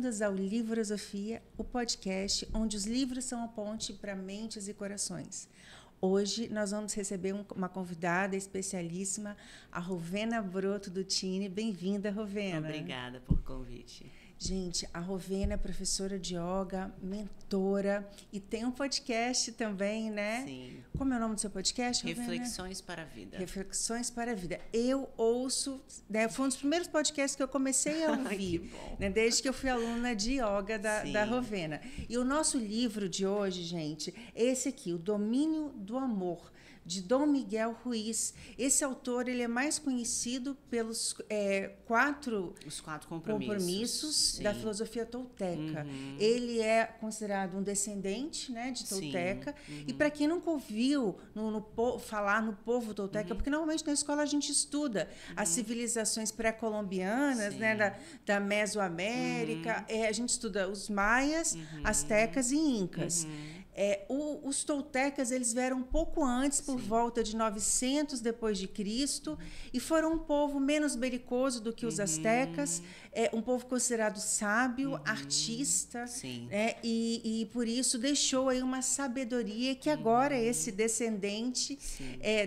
bem-vindos ao Livrosofia, o podcast onde os livros são a ponte para mentes e corações. Hoje nós vamos receber uma convidada especialíssima, a Rovena Broto Dutini. Bem-vinda, Rovena. Obrigada pelo convite. Gente, a Rovena é professora de yoga, mentora e tem um podcast também, né? Sim. Como é o nome do seu podcast, Rovena? Reflexões para a Vida. Reflexões para a Vida. Eu ouço, né, foi um dos primeiros podcasts que eu comecei a ouvir, Que bom. né, desde que eu fui aluna de yoga da Rovena. E o nosso livro de hoje, gente, é esse aqui, O Domínio do Amor, de Dom Miguel Ruiz. Esse autor, ele é mais conhecido pelos Os quatro compromissos da filosofia tolteca. Ele é considerado um descendente, né, de tolteca. E para quem nunca ouviu falar no povo tolteca, porque normalmente na escola a gente estuda as civilizações pré-colombianas, né, da Mesoamérica, a gente estuda os maias, astecas e incas. Os toltecas, eles vieram um pouco antes, por volta de 900 depois de Cristo, e foram um povo menos belicoso do que os astecas, um povo considerado sábio, artista, né, e por isso deixou aí uma sabedoria que agora esse descendente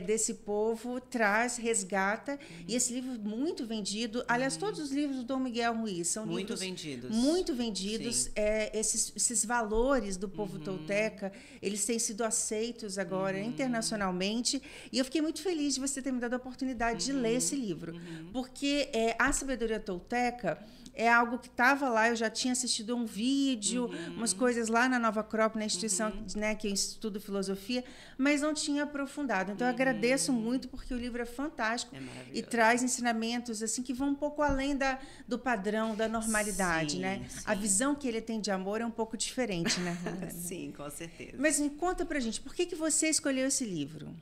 desse povo traz, resgata, e esse livro muito vendido, aliás, todos os livros do Dom Miguel Ruiz são muito livros muito vendidos, esses valores do povo tolteca, eles têm sido aceitos agora internacionalmente, e eu fiquei muito feliz de você ter me dado a oportunidade de ler esse livro, porque a sabedoria tolteca é algo que estava lá, eu já tinha assistido um vídeo, umas coisas lá na Nova Acrópole, na instituição, né, que eu estudo filosofia, mas não tinha aprofundado. Então, eu agradeço muito, porque o livro é fantástico e traz ensinamentos assim que vão um pouco além do padrão, da normalidade, né? A visão que ele tem de amor é um pouco diferente, né? Sim, com certeza. Mas me conta pra gente, por que você escolheu esse livro?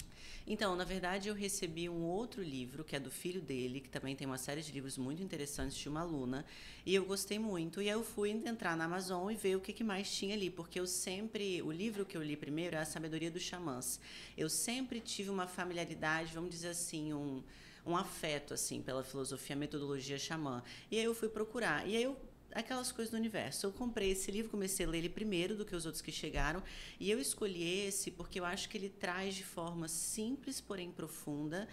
Então, na verdade, eu recebi um outro livro, que é do filho dele, que também tem uma série de livros muito interessantes de uma aluna, e eu gostei muito. E aí eu fui entrar na Amazon e ver o que mais tinha ali, porque o livro que eu li primeiro é A Sabedoria dos Xamãs. Eu sempre tive uma familiaridade, vamos dizer assim, um afeto assim pela filosofia, a metodologia xamã. E aí eu fui procurar. E aí aquelas coisas do universo. Eu comprei esse livro, comecei a ler ele primeiro do que os outros que chegaram, e eu escolhi esse porque eu acho que ele traz de forma simples, porém profunda,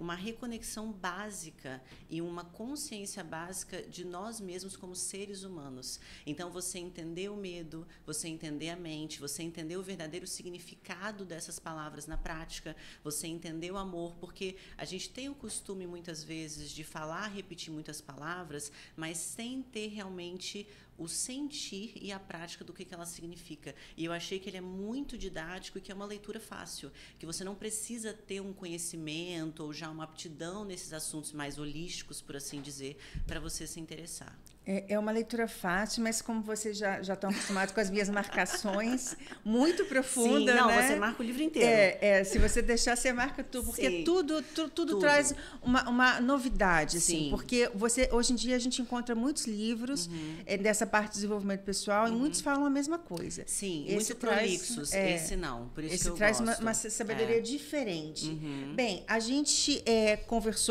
uma reconexão básica e uma consciência básica de nós mesmos como seres humanos. Então, você entender o medo, você entender a mente, você entender o verdadeiro significado dessas palavras na prática, você entender o amor, porque a gente tem o costume, muitas vezes, de falar, repetir muitas palavras, mas sem ter realmente o sentir e a prática do que ela significa. E eu achei que ele é muito didático e que é uma leitura fácil, que você não precisa ter um conhecimento ou já uma aptidão nesses assuntos mais holísticos, por assim dizer, para você se interessar. É uma leitura fácil, mas como vocês já estão acostumados com as minhas marcações, muito profunda. Sim, não, né? Você marca o livro inteiro. Se você deixar, você marca tudo, porque tudo traz uma novidade, assim, porque hoje em dia a gente encontra muitos livros dessa parte de desenvolvimento pessoal e muitos falam a mesma coisa. Sim, muito prolixos, esse não, por isso que eu traz gosto. uma sabedoria diferente. Bem, a gente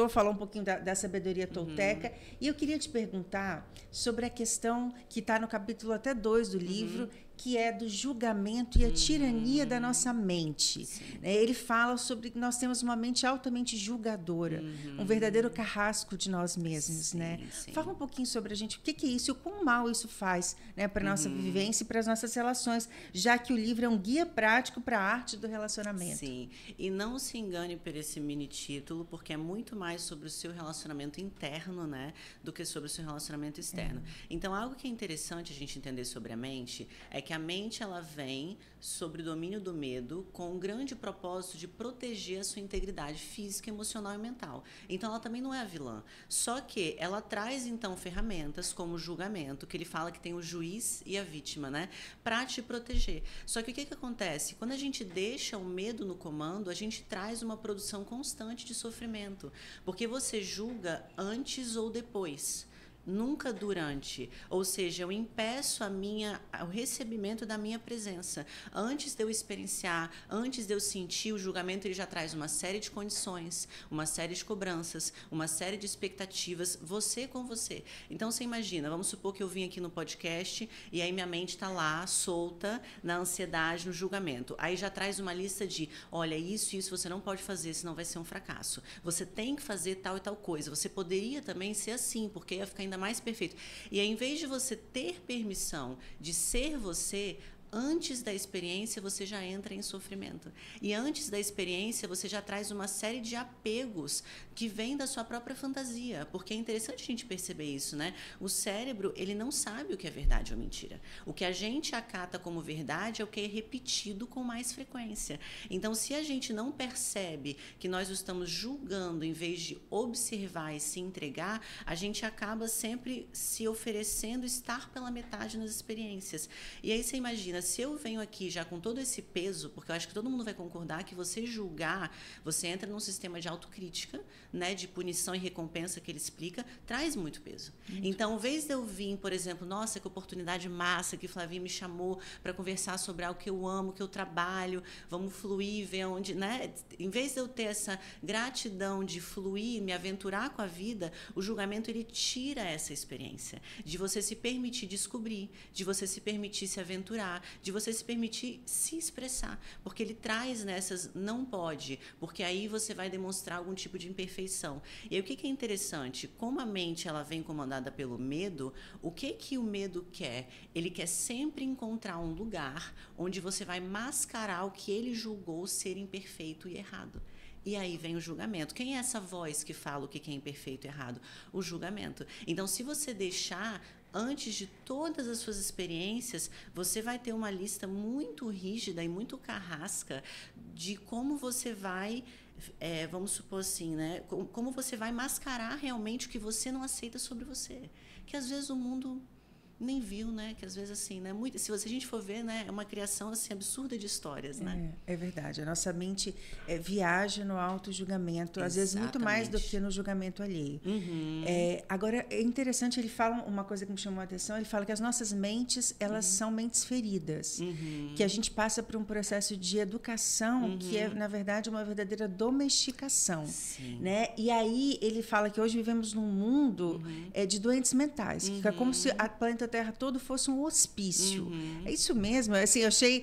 falou um pouquinho da sabedoria tolteca, e eu queria te perguntar sobre a questão que está no capítulo até 2 do livro, que é do julgamento e a tirania da nossa mente. Ele fala sobre que nós temos uma mente altamente julgadora, um verdadeiro carrasco de nós mesmos. Né? Fala um pouquinho sobre a gente, o que é isso e o quão mal isso faz, né, para a nossa vivência e para as nossas relações, já que o livro é um guia prático para a arte do relacionamento. Sim, e não se engane por esse mini título, porque é muito mais sobre o seu relacionamento interno, né, do que sobre o seu relacionamento externo. Então, algo que é interessante a gente entender sobre a mente é que a mente, ela vem sobre o domínio do medo com um grande propósito de proteger a sua integridade física, emocional e mental. Então, ela também não é a vilã. Só que ela traz, então, ferramentas como o julgamento, que ele fala que tem o juiz e a vítima, né? Para te proteger. Só que o que acontece? Quando a gente deixa o medo no comando, a gente traz uma produção constante de sofrimento. Porque você julga antes ou depois. nunca durante. Ou seja, eu impeço o recebimento da minha presença. Antes de eu experienciar, antes de eu sentir, o julgamento ele já traz uma série de condições, uma série de cobranças, uma série de expectativas, você com você. Então, você imagina, vamos supor que eu vim aqui no podcast e aí minha mente está lá, solta, na ansiedade, no julgamento. Aí já traz uma lista de, olha, isso você não pode fazer, senão vai ser um fracasso. Você tem que fazer tal e tal coisa. Você poderia também ser assim, porque ia ficar ainda mais perfeito. E aí, em vez de você ter permissão de ser você, antes da experiência você já entra em sofrimento. E antes da experiência você já traz uma série de apegos que vêm da sua própria fantasia. Porque é interessante a gente perceber isso, né? O cérebro, ele não sabe o que é verdade ou mentira. O que a gente acata como verdade é o que é repetido com mais frequência. Então, se a gente não percebe que nós estamos julgando em vez de observar e se entregar, a gente acaba sempre se oferecendo estar pela metade nas experiências. E aí você imagina, se eu venho aqui já com todo esse peso, porque eu acho que todo mundo vai concordar que você julgar, você entra num sistema de autocrítica, né, de punição e recompensa que ele explica, traz muito peso. Então, em vez de eu vir, por exemplo, nossa, que oportunidade massa que Flavinha me chamou para conversar sobre algo que eu amo, que eu trabalho, vamos fluir, ver onde, né? Em vez de eu ter essa gratidão de fluir, me aventurar com a vida, o julgamento ele tira essa experiência de você se permitir descobrir, de você se permitir se aventurar, de você se permitir se expressar, porque ele traz nessas não pode, porque aí você vai demonstrar algum tipo de imperfeição. E aí o que é interessante, como a mente ela vem comandada pelo medo, o que o medo quer? Ele quer sempre encontrar um lugar onde você vai mascarar o que ele julgou ser imperfeito e errado. E aí vem o julgamento. Quem é essa voz que fala o que é imperfeito e errado? O julgamento. Então, se você deixar, antes de todas as suas experiências, você vai ter uma lista muito rígida e muito carrasca de como você vai, vamos supor assim, né? Como você vai mascarar realmente o que você não aceita sobre você. Que às vezes o mundo nem viu, né? Que às vezes assim, né? Muito, se a gente for ver, né? É uma criação assim absurda de histórias, né? É verdade. A nossa mente viaja no auto-julgamento, às vezes muito mais do que no julgamento alheio. Agora, é interessante, ele fala uma coisa que me chamou a atenção, ele fala que as nossas mentes, elas são mentes feridas, que a gente passa por um processo de educação que é, na verdade, uma verdadeira domesticação. Né? E aí, ele fala que hoje vivemos num mundo de doentes mentais, que é como se a planeta Terra todo fosse um hospício. É isso mesmo. Assim, eu sei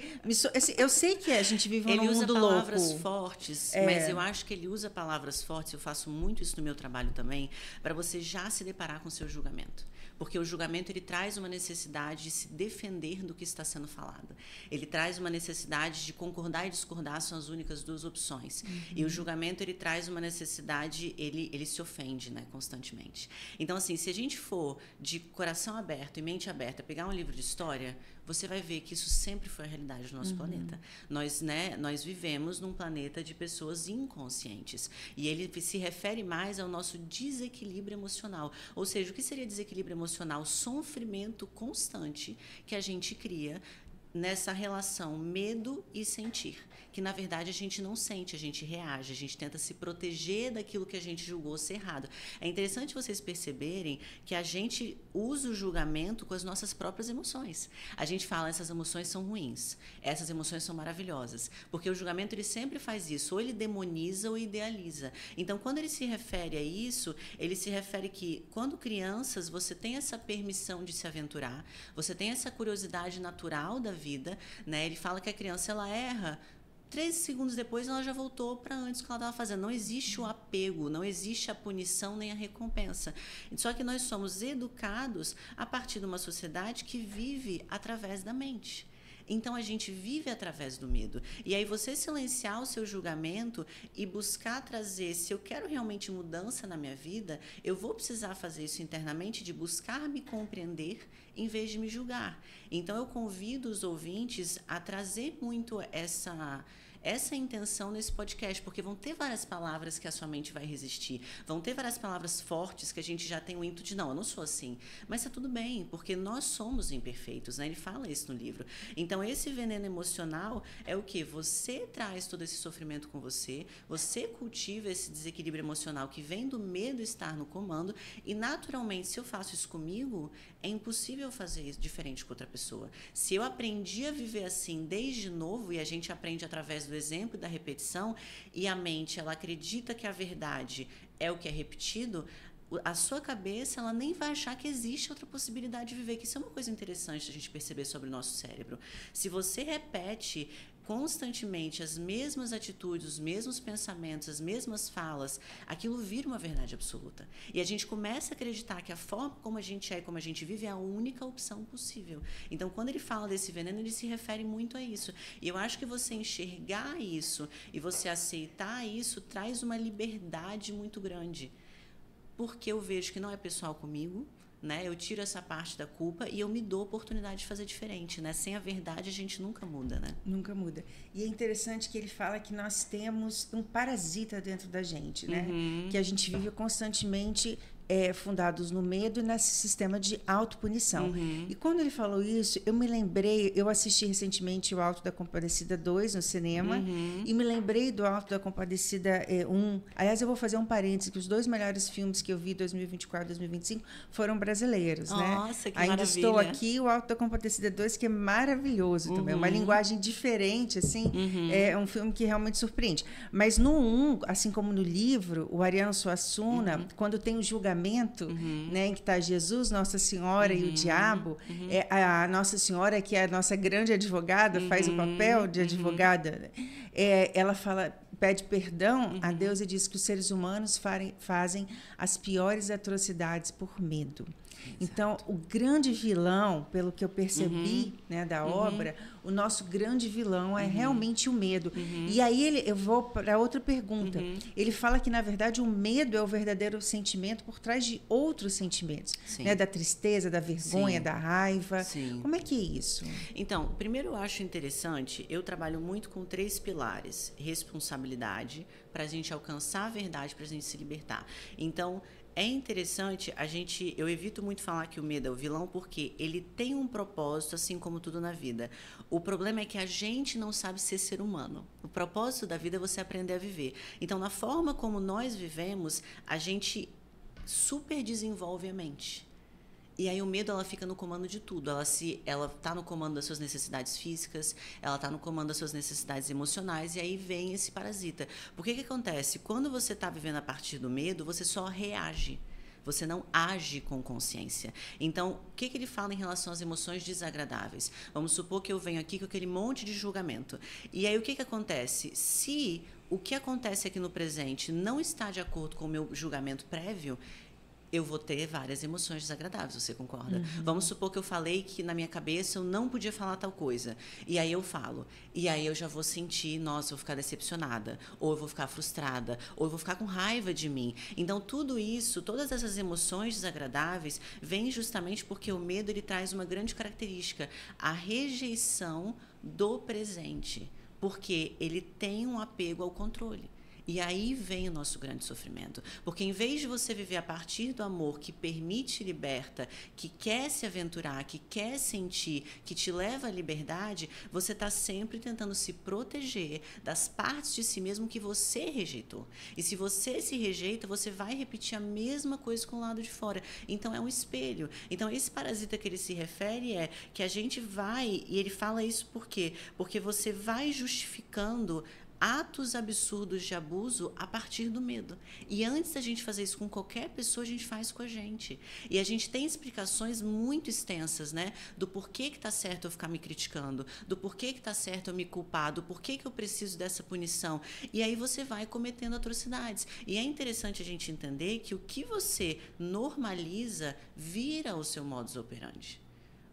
que a gente vive num mundo louco. Ele usa palavras fortes, mas eu acho que ele usa palavras fortes, eu faço muito isso no meu trabalho também, para você já se deparar com o seu julgamento. Porque o julgamento ele traz uma necessidade de se defender do que está sendo falado. Ele traz uma necessidade de concordar e discordar, são as únicas duas opções. E o julgamento ele traz uma necessidade, ele se ofende, né, constantemente. Então, assim, se a gente for de coração aberto e mente aberta, pegar um livro de história, você vai ver que isso sempre foi a realidade do nosso planeta. Nós vivemos num planeta de pessoas inconscientes. E ele se refere mais ao nosso desequilíbrio emocional. Ou seja, o que seria desequilíbrio emocional? Sofrimento constante que a gente cria nessa relação medo e sentir, que na verdade a gente não sente, a gente reage, a gente tenta se proteger daquilo que a gente julgou ser errado. É interessante vocês perceberem que a gente usa o julgamento com as nossas próprias emoções. A gente fala, essas emoções são ruins, essas emoções são maravilhosas, porque o julgamento ele sempre faz isso, ou ele demoniza ou idealiza. Então, quando ele se refere a isso, ele se refere que quando crianças você tem essa permissão de se aventurar, você tem essa curiosidade natural da vida, né? Ele fala que a criança ela erra 13 segundos depois ela já voltou para antes do que ela estava fazendo. Não existe o apego, não existe a punição nem a recompensa. Só que nós somos educados a partir de uma sociedade que vive através da mente. Então, a gente vive através do medo. E aí, você silenciar o seu julgamento e buscar trazer, se eu quero realmente mudança na minha vida, eu vou precisar fazer isso internamente, de buscar me compreender em vez de me julgar. Então, eu convido os ouvintes a trazer muito essa intenção nesse podcast, porque vão ter várias palavras que a sua mente vai resistir, vão ter várias palavras fortes que a gente já tem o ímpeto de não, eu não sou assim, mas tá tudo bem, porque nós somos imperfeitos, né? Ele fala isso no livro. Então esse veneno emocional é o que? Você traz todo esse sofrimento com você cultiva esse desequilíbrio emocional que vem do medo estar no comando, e naturalmente, se eu faço isso comigo, é impossível fazer isso diferente com outra pessoa. Se eu aprendi a viver assim desde novo, e a gente aprende através do exemplo e da repetição, e a mente, ela acredita que a verdade é o que é repetido, a sua cabeça, ela nem vai achar que existe outra possibilidade de viver, que isso é uma coisa interessante a gente perceber sobre o nosso cérebro. Se você repete constantemente as mesmas atitudes, os mesmos pensamentos, as mesmas falas, aquilo vira uma verdade absoluta. E a gente começa a acreditar que a forma como a gente é e como a gente vive é a única opção possível. Então, quando ele fala desse veneno, ele se refere muito a isso. E eu acho que você enxergar isso e você aceitar isso traz uma liberdade muito grande. Porque eu vejo que não é pessoal comigo, né? Eu tiro essa parte da culpa e eu me dou a oportunidade de fazer diferente, né? Sem a verdade a gente nunca muda, né? Nunca muda. E é interessante que ele fala que nós temos um parasita dentro da gente, né? Que a gente vive constantemente fundados no medo e nesse sistema de autopunição. E quando ele falou isso, eu me lembrei, eu assisti recentemente o Alto da Compadecida 2 no cinema, e me lembrei do Alto da Compadecida 1. Aliás, eu vou fazer um parênteses, que os 2 melhores filmes que eu vi, 2024 e 2025, foram brasileiros, né? Nossa, que ainda maravilha. Estou aqui, o Alto da Compadecida 2, que é maravilhoso também, uma linguagem diferente, assim, é um filme que realmente surpreende. Mas no 1, assim como no livro, o Ariano Suassuna, quando tem o julgamento, né, em que está Jesus, Nossa Senhora e o diabo, a Nossa Senhora, que é a nossa grande advogada, faz o papel de advogada, ela pede perdão a Deus e diz que os seres humanos fazem as piores atrocidades por medo. Exato. Então, o grande vilão, pelo que eu percebi né, da obra, o nosso grande vilão é realmente o medo. E aí eu vou para outra pergunta. Ele fala que, na verdade, o medo é o verdadeiro sentimento por trás de outros sentimentos. Né, da tristeza, da vergonha, da raiva. Como é que é isso? Então, primeiro eu acho interessante, eu trabalho muito com 3 pilares. Responsabilidade, para a gente alcançar a verdade, para a gente se libertar. Então, é interessante, eu evito muito falar que o medo é o vilão, porque ele tem um propósito, assim como tudo na vida. O problema é que a gente não sabe ser humano. O propósito da vida é você aprender a viver. Então, na forma como nós vivemos, a gente super desenvolve a mente. E aí o medo, ela fica no comando de tudo. Ela está no comando das suas necessidades físicas, ela está no comando das suas necessidades emocionais, e aí vem esse parasita. Porque que acontece? Quando você está vivendo a partir do medo, você só reage. Você não age com consciência. Então, o que ele fala em relação às emoções desagradáveis? Vamos supor que eu venho aqui com aquele monte de julgamento. E aí o que acontece? Se o que acontece aqui no presente não está de acordo com o meu julgamento prévio, eu vou ter várias emoções desagradáveis, você concorda? Vamos supor que eu falei que na minha cabeça eu não podia falar tal coisa. E aí eu falo. E aí eu já vou sentir, nossa, eu vou ficar decepcionada. Ou eu vou ficar frustrada. Ou eu vou ficar com raiva de mim. Então, tudo isso, todas essas emoções desagradáveis, vêm justamente porque o medo, ele traz uma grande característica. A rejeição do presente. Porque ele tem um apego ao controle. E aí vem o nosso grande sofrimento. Porque em vez de você viver a partir do amor que permite e liberta, que quer se aventurar, que quer sentir, que te leva à liberdade, você está sempre tentando se proteger das partes de si mesmo que você rejeitou. E se você se rejeita, você vai repetir a mesma coisa com o lado de fora. Então, é um espelho. Então, esse parasita que ele se refere é que a gente vai, e ele fala isso por quê? Porque você vai justificando atos absurdos de abuso a partir do medo. E antes da gente fazer isso com qualquer pessoa, a gente faz com a gente. E a gente tem explicações muito extensas, né? Do porquê que está certo eu ficar me criticando, do porquê que está certo eu me culpar, do porquê que eu preciso dessa punição. E aí você vai cometendo atrocidades. E é interessante a gente entender que o que você normaliza vira o seu modus operandi.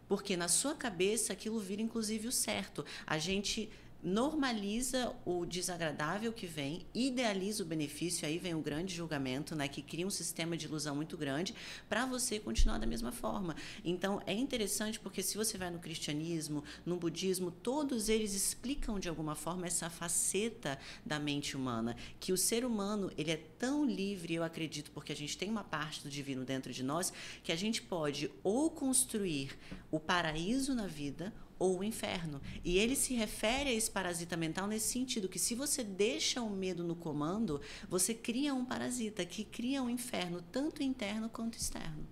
Porque na sua cabeça aquilo vira inclusive o certo. A gente normaliza o desagradável que vem, idealiza o benefício, aí vem o grande julgamento, né, que cria um sistema de ilusão muito grande para você continuar da mesma forma. Então, é interessante porque se você vai no cristianismo, no budismo, todos eles explicam de alguma forma essa faceta da mente humana, que o ser humano, ele é tão livre, eu acredito, porque a gente tem uma parte do divino dentro de nós, que a gente pode ou construir o paraíso na vida ou o inferno. E ele se refere a esse parasita mental nesse sentido, que se você deixa o medo no comando, você cria um parasita que cria um inferno, tanto interno quanto externo.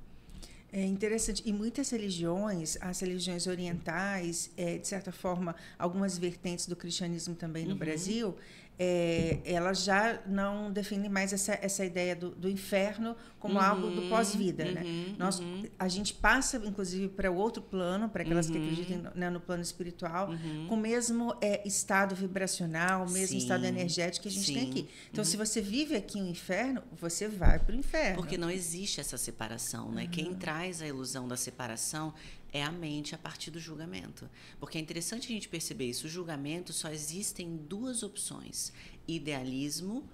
É interessante. E muitas religiões, as religiões orientais, de certa forma, algumas vertentes do cristianismo também no Brasil, elas já não definem mais essa ideia do inferno como algo do pós-vida, né? A gente passa, inclusive, para o outro plano, para aquelas que acreditam, né, no plano espiritual, com o mesmo estado vibracional, o mesmo estado energético que a gente tem aqui. Então, se você vive aqui um inferno, você vai para o inferno. Porque não existe essa separação, né? Quem traz a ilusão da separação é a mente a partir do julgamento. Porque é interessante a gente perceber isso. O julgamento só existem duas opções: idealismo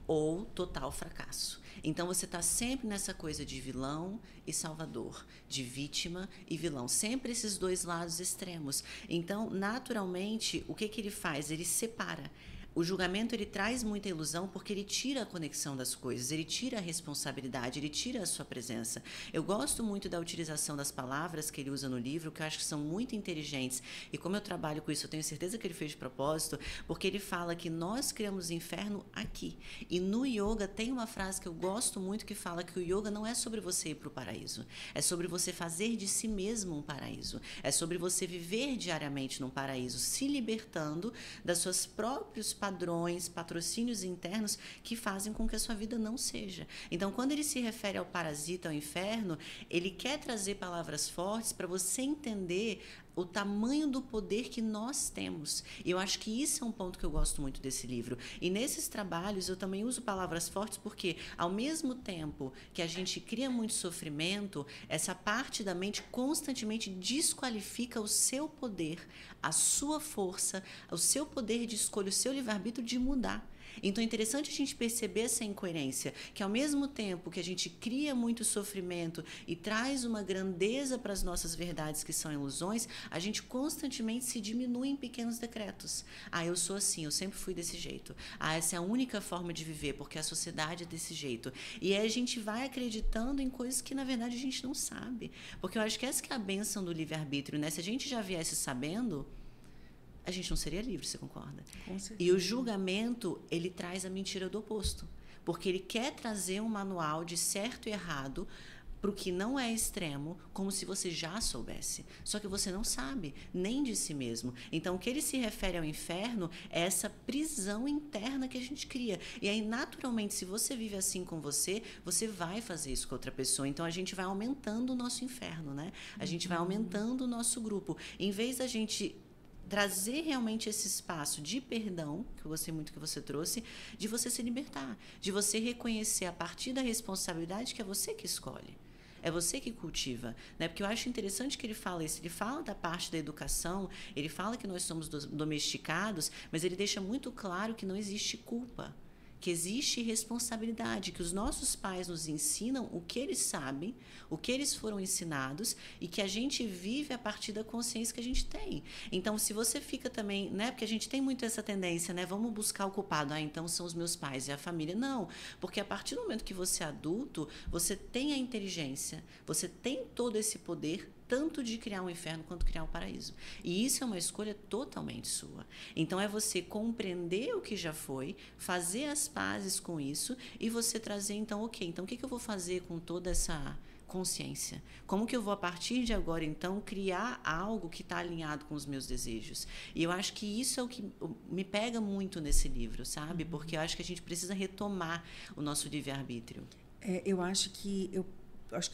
ou total fracasso. Então, você está sempre nessa coisa de vilão e salvador, de vítima e vilão. Sempre esses dois lados extremos. Então, naturalmente, o que ele faz? Ele separa. O julgamento, ele traz muita ilusão porque ele tira a conexão das coisas, ele tira a responsabilidade, ele tira a sua presença. Eu gosto muito da utilização das palavras que ele usa no livro, que eu acho que são muito inteligentes. E como eu trabalho com isso, eu tenho certeza que ele fez de propósito, porque ele fala que nós criamos o inferno aqui. E no yoga tem uma frase que eu gosto muito que fala que o yoga não é sobre você ir para o paraíso, é sobre você fazer de si mesmo um paraíso. É sobre você viver diariamente num paraíso, se libertando das suas próprios padrões, patrocínios internos que fazem com que a sua vida não seja. Então, quando ele se refere ao parasita, ao inferno, ele quer trazer palavras fortes para você entender o tamanho do poder que nós temos. E eu acho que isso é um ponto que eu gosto muito desse livro. E nesses trabalhos eu também uso palavras fortes porque, ao mesmo tempo que a gente cria muito sofrimento, essa parte da mente constantemente desqualifica o seu poder, a sua força, o seu poder de escolha, o seu livre-arbítrio de mudar. Então é interessante a gente perceber essa incoerência, que ao mesmo tempo que a gente cria muito sofrimento e traz uma grandeza para as nossas verdades que são ilusões, a gente constantemente se diminui em pequenos decretos. Ah, eu sou assim, eu sempre fui desse jeito. Ah, essa é a única forma de viver, porque a sociedade é desse jeito. E aí a gente vai acreditando em coisas que na verdade a gente não sabe. Porque eu acho que essa que é a bênção do livre-arbítrio, né? Se a gente já viesse sabendo, a gente não seria livre, você concorda? Com certeza. E o julgamento, ele traz a mentira do oposto. Porque ele quer trazer um manual de certo e errado para o que não é extremo, como se você já soubesse. Só que você não sabe, nem de si mesmo. Então, o que ele se refere ao inferno é essa prisão interna que a gente cria. E aí, naturalmente, se você vive assim com você, você vai fazer isso com outra pessoa. Então, a gente vai aumentando o nosso inferno, né? A gente vai aumentando o nosso grupo. Em vez da gente trazer realmente esse espaço de perdão, que eu gostei muito que você trouxe, de você se libertar, de você reconhecer a partir da responsabilidade que é você que escolhe. É você que cultiva, né? Porque eu acho interessante que ele fala isso. Ele fala da parte da educação, ele fala que nós somos domesticados, mas ele deixa muito claro que não existe culpa, que existe responsabilidade, que os nossos pais nos ensinam o que eles sabem, o que eles foram ensinados e que a gente vive a partir da consciência que a gente tem. Então, se você fica também, né, porque a gente tem muito essa tendência, né, vamos buscar o culpado, então são os meus pais e a família. Não, porque a partir do momento que você é adulto, você tem a inteligência, você tem todo esse poder, tanto de criar um inferno quanto criar um paraíso. E isso é uma escolha totalmente sua. Então, é você compreender o que já foi, fazer as pazes com isso e você trazer, então, ok, então o que eu vou fazer com toda essa consciência? Como que eu vou, a partir de agora, então, criar algo que está alinhado com os meus desejos? E eu acho que isso é o que me pega muito nesse livro, sabe? Porque eu acho que a gente precisa retomar o nosso livre-arbítrio. Eu acho que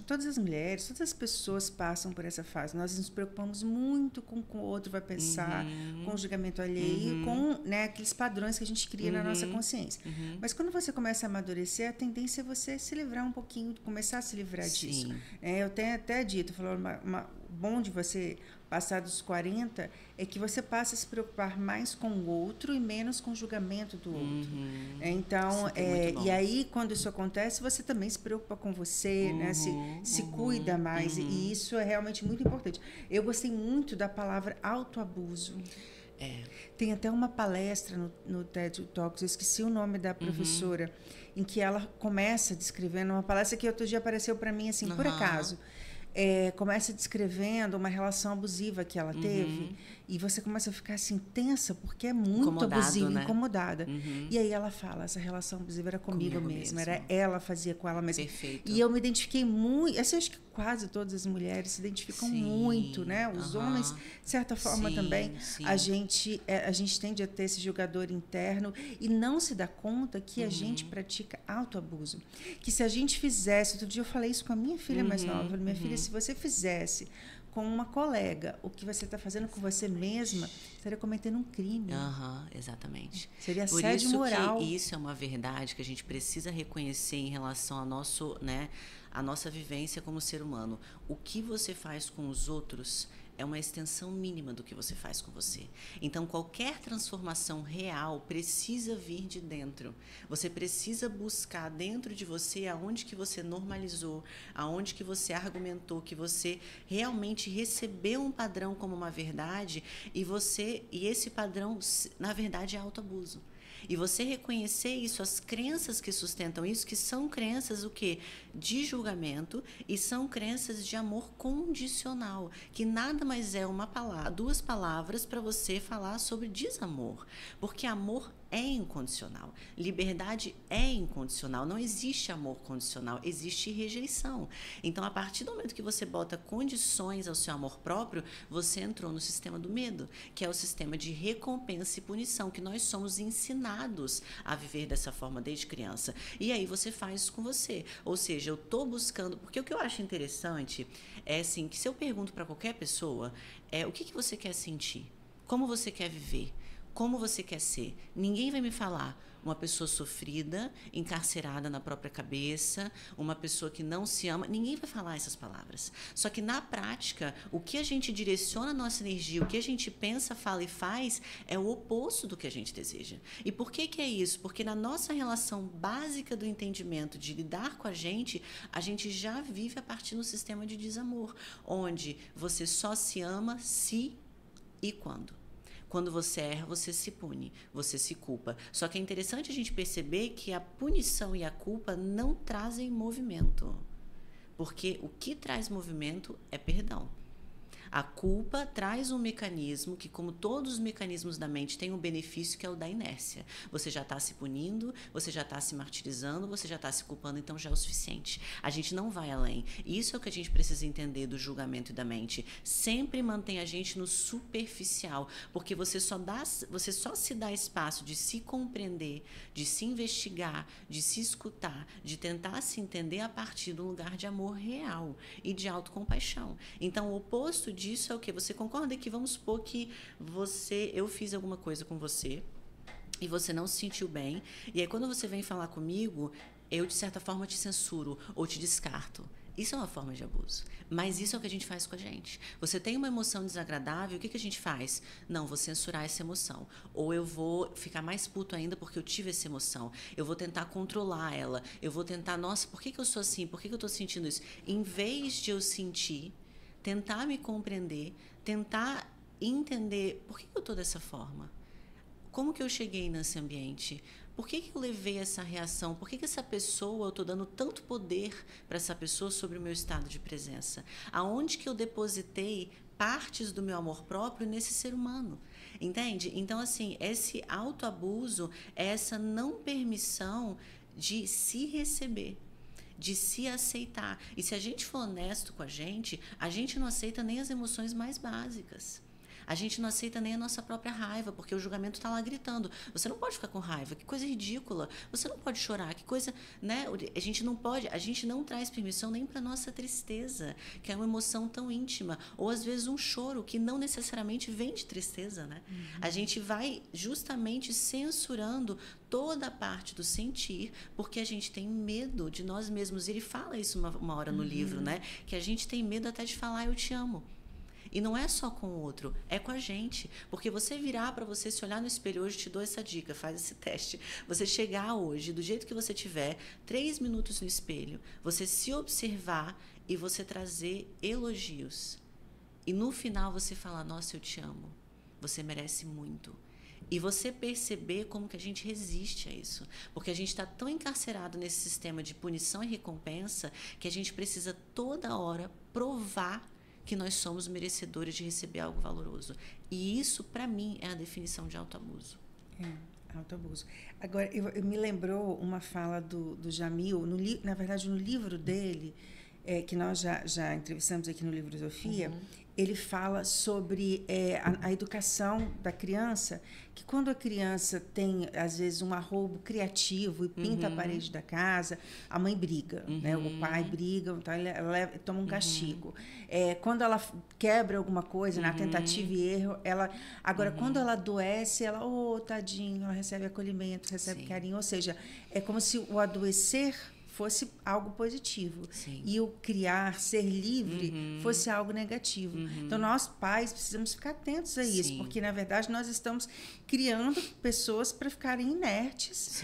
todas as mulheres, todas as pessoas passam por essa fase. Nós nos preocupamos muito com o que o outro vai pensar, com o julgamento alheio, com, né, aqueles padrões que a gente cria na nossa consciência. Mas quando você começa a amadurecer, a tendência é você se livrar um pouquinho, começar a se livrar disso. Eu tenho até dito, bom de você passados os 40, é que você passa a se preocupar mais com o outro e menos com o julgamento do outro. Então, e aí, quando isso acontece, você também se preocupa com você, né? Se cuida mais, e isso é realmente muito importante. Eu gostei muito da palavra autoabuso. Tem até uma palestra no TED Talks, eu esqueci o nome da professora, em que ela começa descrevendo, uma palestra que outro dia apareceu para mim, assim, por acaso. Começa descrevendo uma relação abusiva que ela teve, e você começa a ficar assim tensa porque é muito abusiva, né? Incomodada. E aí ela fala, essa relação abusiva era comigo mesma, era ela fazia com ela mesma. Perfeito. E eu me identifiquei muito, assim, acho que quase todas as mulheres se identificam muito, né? Os homens, de certa forma também, a gente tende a ter esse julgador interno e não se dá conta que a gente pratica autoabuso. Que se a gente fizesse, outro dia eu falei isso com a minha filha mais nova, eu falei, minha filha, se você fizesse com uma colega o que você está fazendo com você mesma, você estaria cometendo um crime. Exatamente. Seria assédio moral. Que isso é uma verdade que a gente precisa reconhecer em relação ao nosso, né, a nossa vivência como ser humano. O que você faz com os outros é uma extensão mínima do que você faz com você. Então, qualquer transformação real precisa vir de dentro. Você precisa buscar dentro de você aonde que você normalizou, aonde que você argumentou, que você realmente recebeu um padrão como uma verdade e esse padrão, na verdade, é autoabuso. E você reconhecer isso, as crenças que sustentam isso, que são crenças o quê? De julgamento e são crenças de amor condicional, que nada mais é duas palavras para você falar sobre desamor, porque amor é incondicional, liberdade é incondicional, não existe amor condicional, existe rejeição. Então, a partir do momento que você bota condições ao seu amor próprio, você entrou no sistema do medo, que é o sistema de recompensa e punição, que nós somos ensinados a viver dessa forma desde criança. E aí você faz isso com você, ou seja, eu estou buscando, porque o que eu acho interessante é assim, que se eu pergunto para qualquer pessoa, o que você quer sentir? Como você quer viver? Como você quer ser? Ninguém vai me falar uma pessoa sofrida, encarcerada na própria cabeça, uma pessoa que não se ama. Ninguém vai falar essas palavras. Só que, na prática, o que a gente direciona a nossa energia, o que a gente pensa, fala e faz, é o oposto do que a gente deseja. E por que é isso? Porque na nossa relação básica do entendimento de lidar com a gente já vive a partir do sistema de desamor, onde você só se ama se e quando. Quando você erra, você se pune, você se culpa. Só que é interessante a gente perceber que a punição e a culpa não trazem movimento. Porque o que traz movimento é perdão. A culpa traz um mecanismo que, como todos os mecanismos da mente, tem um benefício que é o da inércia. Você já está se punindo, você já está se martirizando, você já está se culpando, então já é o suficiente. A gente não vai além. Isso é o que a gente precisa entender do julgamento e da mente. Sempre mantém a gente no superficial, porque você só se dá espaço de se compreender, de se investigar, de se escutar, de tentar se entender a partir de um lugar de amor real e de autocompaixão. Então, o oposto disso é o quê? Você concorda que, vamos supor que eu fiz alguma coisa com você e você não se sentiu bem, e aí quando você vem falar comigo, eu de certa forma te censuro ou te descarto. Isso é uma forma de abuso. Mas isso é o que a gente faz com a gente. Você tem uma emoção desagradável, o que a gente faz? Não, vou censurar essa emoção. Ou eu vou ficar mais puto ainda porque eu tive essa emoção. Eu vou tentar controlar ela. Eu vou tentar, nossa, por que eu sou assim? Por que eu estou sentindo isso? Em vez de eu sentir, tentar me compreender, tentar entender por que eu estou dessa forma. Como que eu cheguei nesse ambiente? Por que eu levei essa reação? Por que essa pessoa, eu estou dando tanto poder para essa pessoa sobre o meu estado de presença? Aonde que eu depositei partes do meu amor próprio nesse ser humano? Entende? Então, assim, esse autoabuso é essa não permissão de se receber, de se aceitar. E se a gente for honesto com a gente não aceita nem as emoções mais básicas. A gente não aceita nem a nossa própria raiva, porque o julgamento está lá gritando. Você não pode ficar com raiva, que coisa ridícula. Você não pode chorar, que coisa, né? A gente não traz permissão nem para nossa tristeza, que é uma emoção tão íntima, ou às vezes um choro que não necessariamente vem de tristeza, né? A gente vai justamente censurando toda a parte do sentir, porque a gente tem medo de nós mesmos. Ele fala isso uma hora no livro, né? Que a gente tem medo até de falar eu te amo. E não é só com o outro, é com a gente. Porque você virar para você se olhar no espelho hoje, te dou essa dica, faz esse teste. Você chegar hoje, do jeito que você tiver, 3 minutos no espelho, você se observar e você trazer elogios. E no final você falar, nossa, eu te amo. Você merece muito. E você perceber como que a gente resiste a isso. Porque a gente está tão encarcerado nesse sistema de punição e recompensa que a gente precisa toda hora provar que nós somos merecedores de receber algo valoroso. E isso, para mim, é a definição de autoabuso. Autoabuso. Agora, eu me lembrou uma fala do Jamil, na verdade, no livro dele, que nós já entrevistamos aqui no Livrosofia, ele fala sobre a educação da criança, que quando a criança tem, às vezes, um arroubo criativo e pinta a parede da casa, a mãe briga, né? O pai briga, então ela toma um castigo. Quando ela quebra alguma coisa, na tentativa e erro, agora, quando ela adoece, ela, tadinho, ela recebe acolhimento, recebe carinho, ou seja, é como se o adoecer fosse algo positivo. Sim. E o criar, ser livre, fosse algo negativo. Então, nós, pais, precisamos ficar atentos a isso, porque, na verdade, nós estamos criando pessoas para ficarem inertes,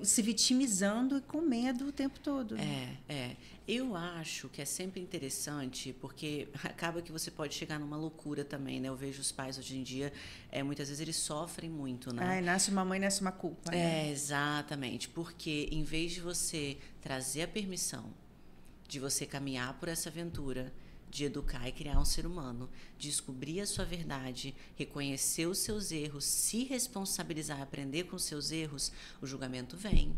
se vitimizando e com medo o tempo todo. Eu acho que é sempre interessante, porque acaba que você pode chegar numa loucura também, né? Eu vejo os pais hoje em dia, muitas vezes eles sofrem muito, né? Nasce uma mãe, nasce uma culpa. Né? Exatamente. Porque em vez de você trazer a permissão de você caminhar por essa aventura, de educar e criar um ser humano, descobrir a sua verdade, reconhecer os seus erros, se responsabilizar, aprender com os seus erros, o julgamento vem.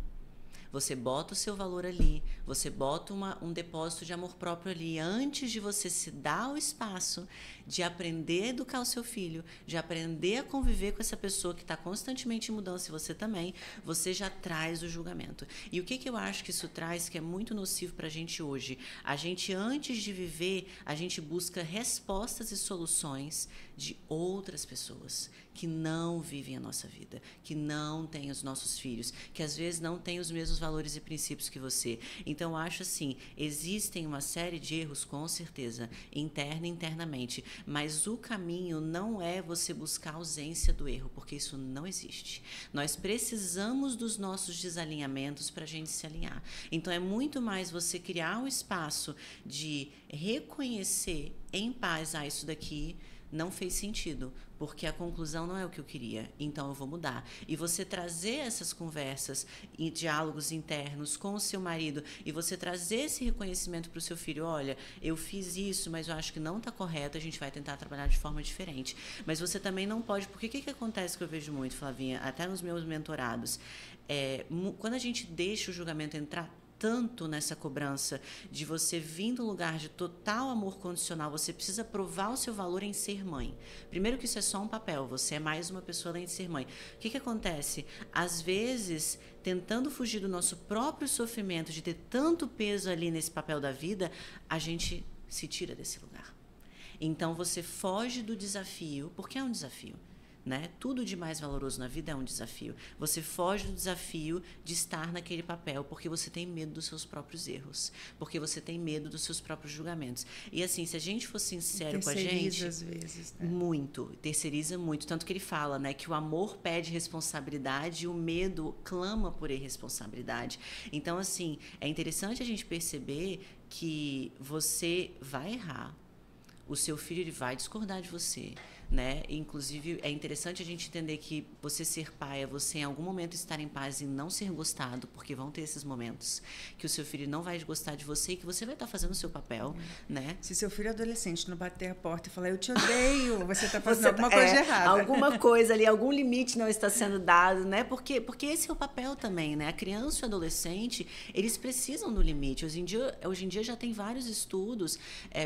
Você bota o seu valor ali, você bota um depósito de amor próprio ali, antes de você se dar o espaço de aprender a educar o seu filho, de aprender a conviver com essa pessoa que está constantemente em mudança, e você também, você já traz o julgamento. E o que eu acho que isso traz, que é muito nocivo para a gente hoje? A gente, antes de viver, a gente busca respostas e soluções de outras pessoas que não vivem a nossa vida, que não têm os nossos filhos, que às vezes não têm os mesmos valores e princípios que você. Então, eu acho assim, existem uma série de erros, com certeza, interna e internamente, mas o caminho não é você buscar a ausência do erro, porque isso não existe. Nós precisamos dos nossos desalinhamentos para a gente se alinhar. Então, é muito mais você criar um espaço de reconhecer em paz, isso daqui não fez sentido, porque a conclusão não é o que eu queria, então eu vou mudar. E você trazer essas conversas e diálogos internos com o seu marido, e você trazer esse reconhecimento para o seu filho, olha, eu fiz isso, mas eu acho que não está correto, a gente vai tentar trabalhar de forma diferente. Mas você também não pode, porque o que acontece que eu vejo muito, Flavinha, até nos meus mentorados, quando a gente deixa o julgamento entrar tanto nessa cobrança de você vir do lugar de total amor condicional, você precisa provar o seu valor em ser mãe. Primeiro que isso é só um papel, você é mais uma pessoa além de ser mãe. O que acontece? Às vezes, tentando fugir do nosso próprio sofrimento, de ter tanto peso ali nesse papel da vida, a gente se tira desse lugar. Então, você foge do desafio, porque é um desafio. Né? Tudo de mais valoroso na vida é um desafio. Você foge do desafio de estar naquele papel porque você tem medo dos seus próprios erros, porque você tem medo dos seus próprios julgamentos. E assim, se a gente for sincero com a gente, às vezes, né? Muito, terceiriza muito. Tanto que ele fala, né, que o amor pede responsabilidade e o medo clama por irresponsabilidade. Então, assim, é interessante a gente perceber que você vai errar, o seu filho ele vai discordar de você, né? Inclusive, é interessante a gente entender que você ser pai é você em algum momento estar em paz e não ser gostado, porque vão ter esses momentos que o seu filho não vai gostar de você e que você vai estar fazendo o seu papel, né? Se seu filho adolescente não bater a porta e falar, eu te odeio, você está fazendo alguma coisa errada. Alguma coisa ali, algum limite não está sendo dado, né? Porque esse é o papel também, né? A criança e o adolescente, eles precisam do limite. Hoje em dia já tem vários estudos,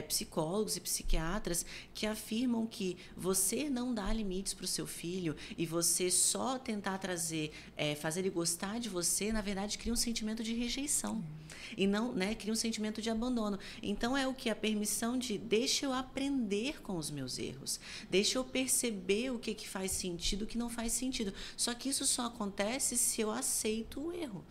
psicólogos e psiquiatras que afirmam que você não dá limites para o seu filho e você só tentar trazer, fazer ele gostar de você, na verdade, cria um sentimento de rejeição. E não, né, cria um sentimento de abandono. Então, é o que? A permissão de deixa eu aprender com os meus erros. Deixa eu perceber o que faz sentido e o que não faz sentido. Só que isso só acontece se eu aceito o erro,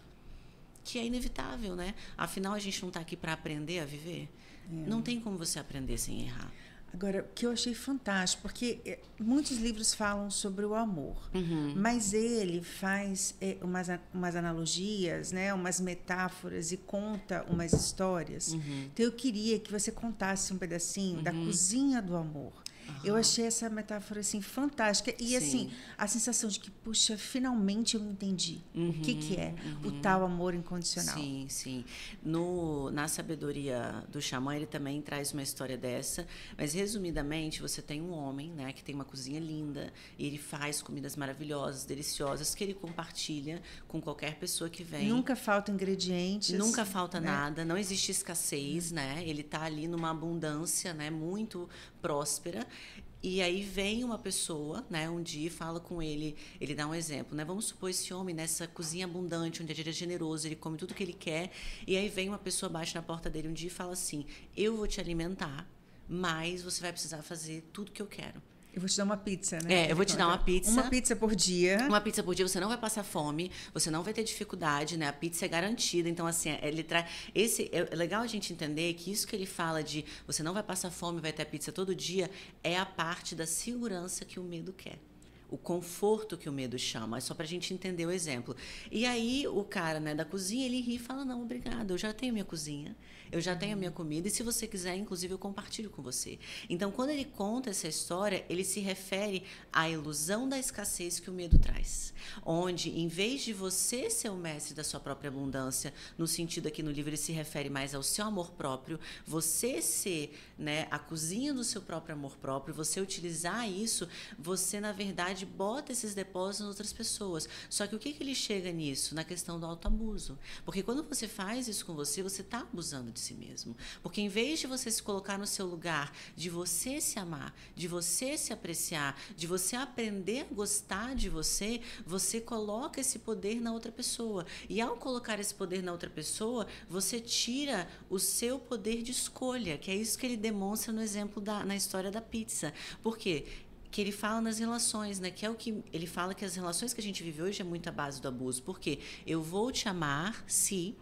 que é inevitável, né? Afinal, a gente não está aqui para aprender a viver. Não tem como você aprender sem errar. Agora, o que eu achei fantástico, porque muitos livros falam sobre o amor, mas ele faz umas analogias, né, umas metáforas e conta umas histórias. Então, eu queria que você contasse um pedacinho da cozinha do amor. Eu achei essa metáfora assim fantástica e assim a sensação de que puxa, finalmente eu entendi o que é o tal amor incondicional. Sim, sim. Na Sabedoria do Xamã ele também traz uma história dessa, mas resumidamente você tem um homem, né, que tem uma cozinha linda e ele faz comidas maravilhosas, deliciosas que ele compartilha com qualquer pessoa que vem. Nunca falta ingredientes. Nunca falta nada, não existe escassez, né? Ele está ali numa abundância, né, muito próspera. E aí vem uma pessoa, né, um dia fala com ele, ele dá um exemplo, né? Vamos supor esse homem nessa cozinha abundante, onde ele é generoso, ele come tudo que ele quer, e aí vem uma pessoa, bate na porta dele um dia e fala assim: eu vou te alimentar, mas você vai precisar fazer tudo que eu quero. Eu vou te dar uma pizza, né? Eu vou te dar uma pizza. Uma pizza por dia. Uma pizza por dia, você não vai passar fome, você não vai ter dificuldade, né? A pizza é garantida. Então, assim, ele traz. É legal a gente entender que isso que ele fala de você não vai passar fome, vai ter pizza todo dia, é a parte da segurança que o medo quer. O conforto que o medo chama, é só pra gente entender o exemplo. E aí, o cara, né, da cozinha, ele ri e fala: não, obrigado, eu já tenho minha cozinha, eu já tenho a minha comida, e se você quiser, inclusive, eu compartilho com você. Então, quando ele conta essa história, ele se refere à ilusão da escassez que o medo traz. Onde, em vez de você ser o mestre da sua própria abundância, no sentido aqui no livro ele se refere mais ao seu amor próprio, você ser, né, a cozinha do seu próprio amor próprio, você utilizar isso, você, na verdade, bota esses depósitos em outras pessoas. Só que o que ele chega nisso? Na questão do autoabuso. Porque quando você faz isso com você está abusando de si mesmo. Porque em vez de você se colocar no seu lugar, de você se amar, de você se apreciar, de você aprender a gostar de você, você coloca esse poder na outra pessoa. E ao colocar esse poder na outra pessoa, você tira o seu poder de escolha, que é isso que ele demonstra no exemplo na história da pizza. Por quê? Que ele fala nas relações, né? Que é o que ele fala, que as relações que a gente vive hoje é muito a base do abuso. Porque eu vou te amar se...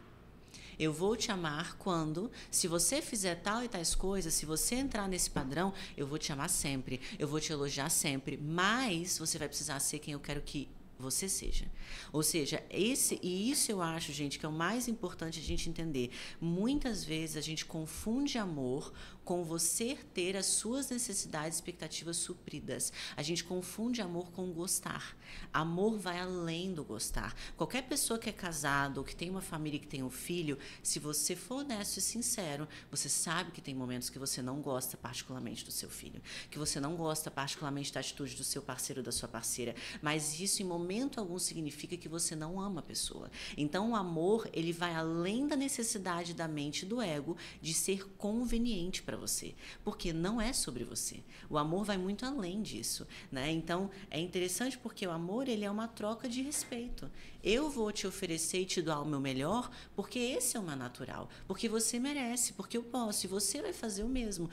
Eu vou te amar quando, se você fizer tal e tais coisas, se você entrar nesse padrão, eu vou te amar sempre, eu vou te elogiar sempre, mas você vai precisar ser quem eu quero que você seja. Ou seja, isso eu acho, gente, que é o mais importante a gente entender. Muitas vezes a gente confunde amor com você ter as suas necessidades e expectativas supridas. A gente confunde amor com gostar. Amor vai além do gostar. Qualquer pessoa que é casado ou que tem uma família e que tem um filho, se você for honesto e sincero, você sabe que tem momentos que você não gosta particularmente do seu filho, que você não gosta particularmente da atitude do seu parceiro ou da sua parceira, mas isso em momento algum significa que você não ama a pessoa. Então o amor, ele vai além da necessidade da mente e do ego de ser conveniente para você, porque não é sobre você. O amor vai muito além disso, né? Então é interessante porque o amor, ele é uma troca de respeito. Eu vou te oferecer e te dar o meu melhor porque esse é o meu natural, porque você merece, porque eu posso, e você vai fazer o mesmo.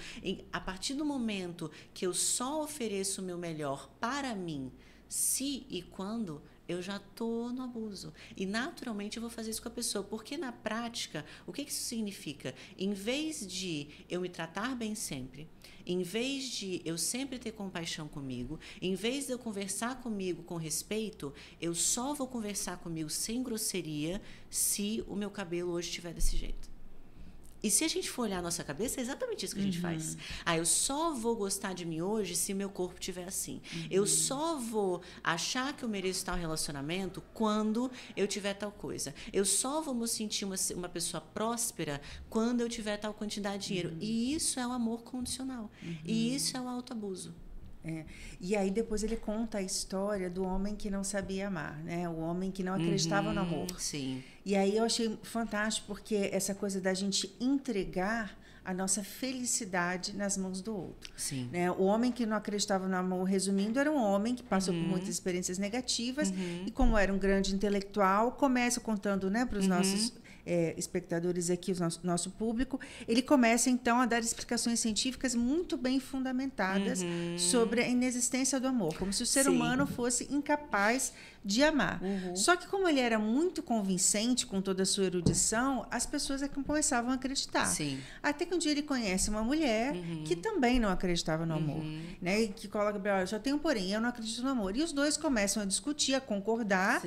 A partir do momento que eu só ofereço o meu melhor para mim, se e quando eu já estou no abuso. E naturalmente eu vou fazer isso com a pessoa. Porque na prática, o que isso significa? Em vez de eu me tratar bem sempre, em vez de eu sempre ter compaixão comigo, em vez de eu conversar comigo com respeito, eu só vou conversar comigo sem grosseria se o meu cabelo hoje estiver desse jeito. E se a gente for olhar a nossa cabeça, é exatamente isso que a gente faz. Eu só vou gostar de mim hoje se meu corpo estiver assim. Eu só vou achar que eu mereço tal relacionamento quando eu tiver tal coisa. Eu só vou me sentir uma pessoa próspera quando eu tiver tal quantidade de dinheiro. E isso é o amor condicional. E isso é o autoabuso. E aí depois ele conta a história do homem que não sabia amar, né? O homem que não acreditava no amor. Sim. E aí eu achei fantástico porque essa coisa da gente entregar a nossa felicidade nas mãos do outro. Sim. Né? O homem que não acreditava no amor, resumindo, era um homem que passou por muitas experiências negativas e como era um grande intelectual, começa contando, né, para os nossos espectadores aqui, o nosso público, ele começa, então, a dar explicações científicas muito bem fundamentadas sobre a inexistência do amor, como se o ser humano fosse incapaz de amar. Só que como ele era muito convincente com toda a sua erudição, as pessoas começavam a acreditar. Sim. Até que um dia ele conhece uma mulher que também não acreditava no amor, né? E que coloca, olha, só tem um porém, eu não acredito no amor. E os dois começam a discutir, a concordar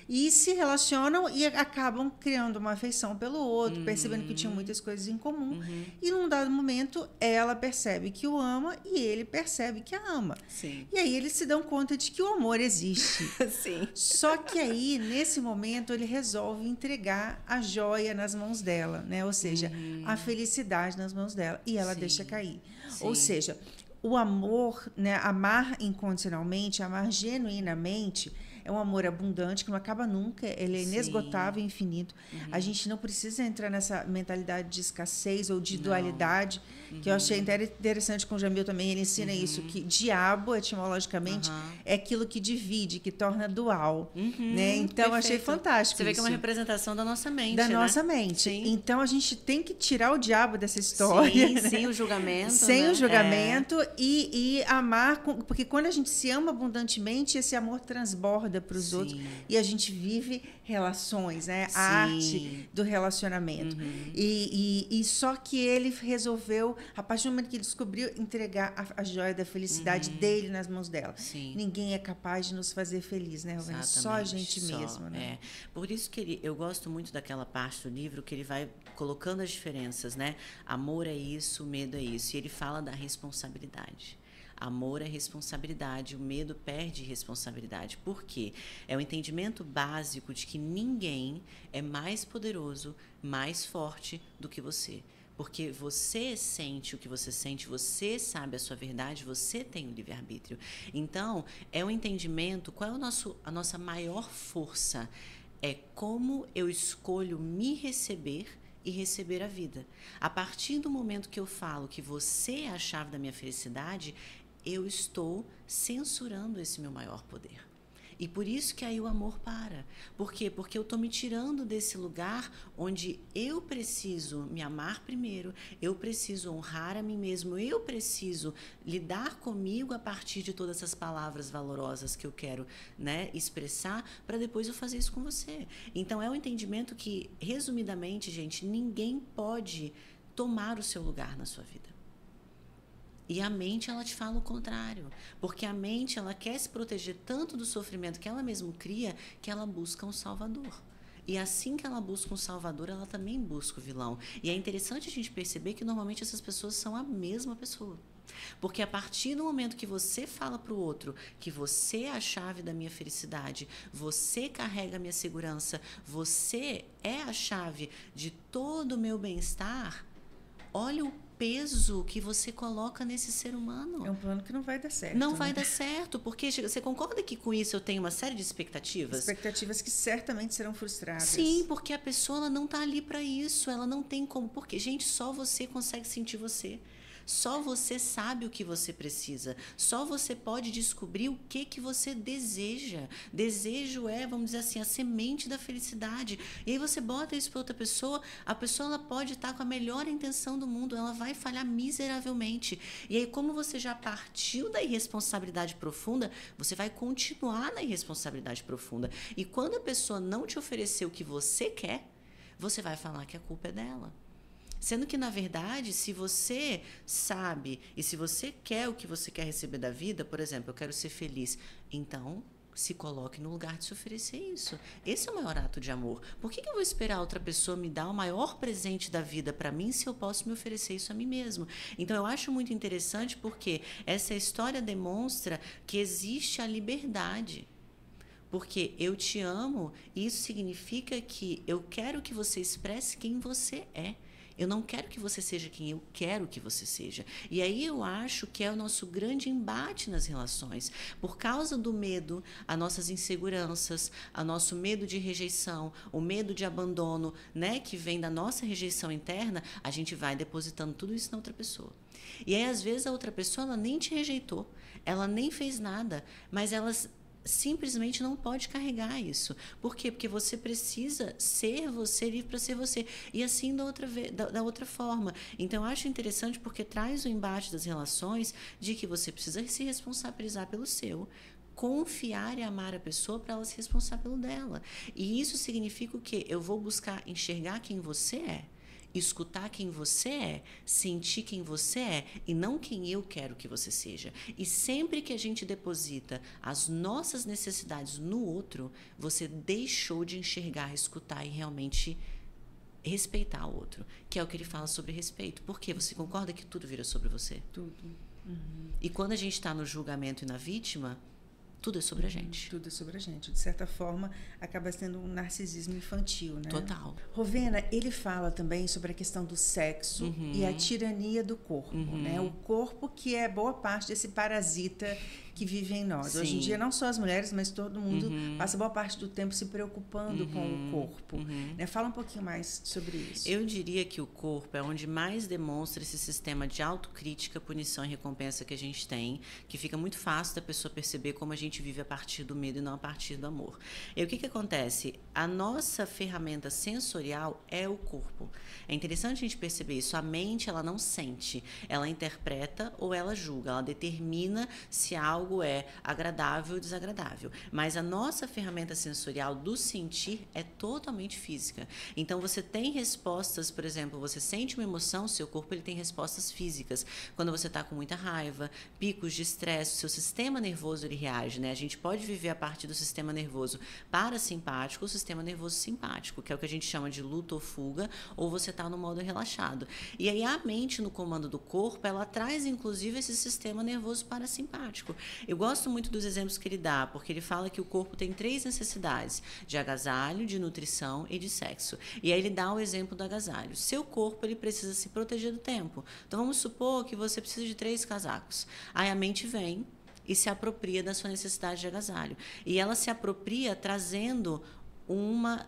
e se relacionam e acabam criando uma afeição pelo outro, percebendo que tinham muitas coisas em comum. E num dado momento, ela percebe que o ama e ele percebe que a ama. Sim. E aí eles se dão conta de que o amor existe. Sim. Só que aí, nesse momento, ele resolve entregar a joia nas mãos dela, né? Ou seja, a felicidade nas mãos dela. E ela deixa cair. Ou seja, o amor, né? Amar incondicionalmente, amar genuinamente, é um amor abundante que não acaba nunca, ele é inesgotável e infinito. A gente não precisa entrar nessa mentalidade de escassez ou de dualidade, que eu achei interessante com o Jamil também, ele ensina isso, que diabo, etimologicamente, é aquilo que divide, que torna dual. Né? Então, eu achei fantástico Você vê isso. que é uma representação da nossa mente, Da né? nossa mente. Sim. Então, a gente tem que tirar o diabo dessa história. Sim, né? sem o julgamento. Sem né? o julgamento e amar, porque quando a gente se ama abundantemente, esse amor transborda para os outros e a gente vive relações, né? A arte do relacionamento. E só que ele resolveu, a partir do momento que ele descobriu, entregar a joia da felicidade dele nas mãos dela. Sim. Ninguém é capaz de nos fazer feliz, né, Rovena? Só a gente mesmo, né? Por isso que eu gosto muito daquela parte do livro que ele vai colocando as diferenças, né? Amor é isso, medo é isso. E ele fala da responsabilidade. Amor é responsabilidade, o medo perde responsabilidade. Por quê? É o entendimento básico de que ninguém é mais poderoso, mais forte do que você. Porque você sente o que você sente, você sabe a sua verdade, você tem o livre-arbítrio. Então, é um entendimento, qual é a nossa maior força? É como eu escolho me receber e receber a vida. A partir do momento que eu falo que você é a chave da minha felicidade, eu estou censurando esse meu maior poder. E por isso que aí o amor para. Por quê? Porque eu estou me tirando desse lugar onde eu preciso me amar primeiro, eu preciso honrar a mim mesmo, eu preciso lidar comigo a partir de todas essas palavras valorosas que eu quero, né, expressar, para depois eu fazer isso com você. Então é um entendimento que, resumidamente, gente, ninguém pode tomar o seu lugar na sua vida. E a mente, ela te fala o contrário. Porque a mente, ela quer se proteger tanto do sofrimento que ela mesma cria, que ela busca um salvador. E assim que ela busca um salvador, ela também busca o vilão. E é interessante a gente perceber que normalmente essas pessoas são a mesma pessoa. Porque a partir do momento que você fala para o outro que você é a chave da minha felicidade, você carrega a minha segurança, você é a chave de todo o meu bem-estar, olha o peso que você coloca nesse ser humano. É um plano que não vai dar certo. Não vai dar certo, porque você concorda que com isso eu tenho uma série de expectativas? Expectativas que certamente serão frustradas. Sim, porque a pessoa ela não está ali para isso, ela não tem como. Porque, gente, só você consegue sentir você. Só você sabe o que você precisa. Só você pode descobrir o que você deseja. Desejo é, vamos dizer assim, a semente da felicidade. E aí você bota isso para outra pessoa, a pessoa ela pode estar com a melhor intenção do mundo, ela vai falhar miseravelmente. E aí, como você já partiu da irresponsabilidade profunda, você vai continuar na irresponsabilidade profunda. E quando a pessoa não te oferecer o que você quer, você vai falar que a culpa é dela. Sendo que, na verdade, se você sabe e se você quer o que você quer receber da vida, por exemplo, eu quero ser feliz, então se coloque no lugar de se oferecer isso. Esse é o maior ato de amor. Por que eu vou esperar outra pessoa me dar o maior presente da vida para mim se eu posso me oferecer isso a mim mesmo? Então, eu acho muito interessante porque essa história demonstra que existe a liberdade. Porque eu te amo, e isso significa que eu quero que você expresse quem você é. Eu não quero que você seja quem eu quero que você seja. E aí eu acho que é o nosso grande embate nas relações. Por causa do medo, as nossas inseguranças, o nosso medo de rejeição, o medo de abandono, né, que vem da nossa rejeição interna, a gente vai depositando tudo isso na outra pessoa. E aí, às vezes, a outra pessoa ela nem te rejeitou, ela nem fez nada, mas ela simplesmente não pode carregar isso. Por quê? Porque você precisa ser você, livre para ser você. E assim da outra forma. Então, eu acho interessante porque traz o embate das relações de que você precisa se responsabilizar pelo seu, confiar e amar a pessoa para ela se responsabilizar pelo dela. E isso significa o quê? Eu vou buscar enxergar quem você é, escutar quem você é, sentir quem você é e não quem eu quero que você seja. E sempre que a gente deposita as nossas necessidades no outro, você deixou de enxergar, escutar e realmente respeitar o outro, que é o que ele fala sobre respeito. Porque você concorda que tudo vira sobre você? Tudo. E quando a gente está no julgamento e na vítima, tudo é sobre a gente. Tudo é sobre a gente. De certa forma, acaba sendo um narcisismo infantil, né? Total. Rovena, ele fala também sobre a questão do sexo e a tirania do corpo, né? O corpo que é boa parte desse parasita que vive em nós. Sim. Hoje em dia, não só as mulheres, mas todo mundo passa boa parte do tempo se preocupando com o corpo. Né? Fala um pouquinho mais sobre isso. Eu diria que o corpo é onde mais demonstra esse sistema de autocrítica, punição e recompensa que a gente tem, que fica muito fácil da pessoa perceber como a gente vive a partir do medo e não a partir do amor. E o que acontece? A nossa ferramenta sensorial é o corpo. É interessante a gente perceber isso. A mente, ela não sente, ela interpreta ou ela julga, ela determina se algo é agradável ou desagradável. Mas a nossa ferramenta sensorial do sentir é totalmente física. Então, você tem respostas, por exemplo, você sente uma emoção, seu corpo ele tem respostas físicas. Quando você está com muita raiva, picos de estresse, seu sistema nervoso ele reage, né? A gente pode viver a partir do sistema nervoso parasimpático ou sistema nervoso simpático, que é o que a gente chama de luta ou fuga, ou você está no modo relaxado. E aí a mente no comando do corpo, ela traz inclusive esse sistema nervoso parasimpático. Eu gosto muito dos exemplos que ele dá, porque ele fala que o corpo tem 3 necessidades: de agasalho, de nutrição e de sexo. E aí ele dá o exemplo do agasalho. Seu corpo ele precisa se proteger do tempo. Então vamos supor que você precisa de 3 casacos. Aí a mente vem e se apropria da sua necessidade de agasalho. E ela se apropria trazendo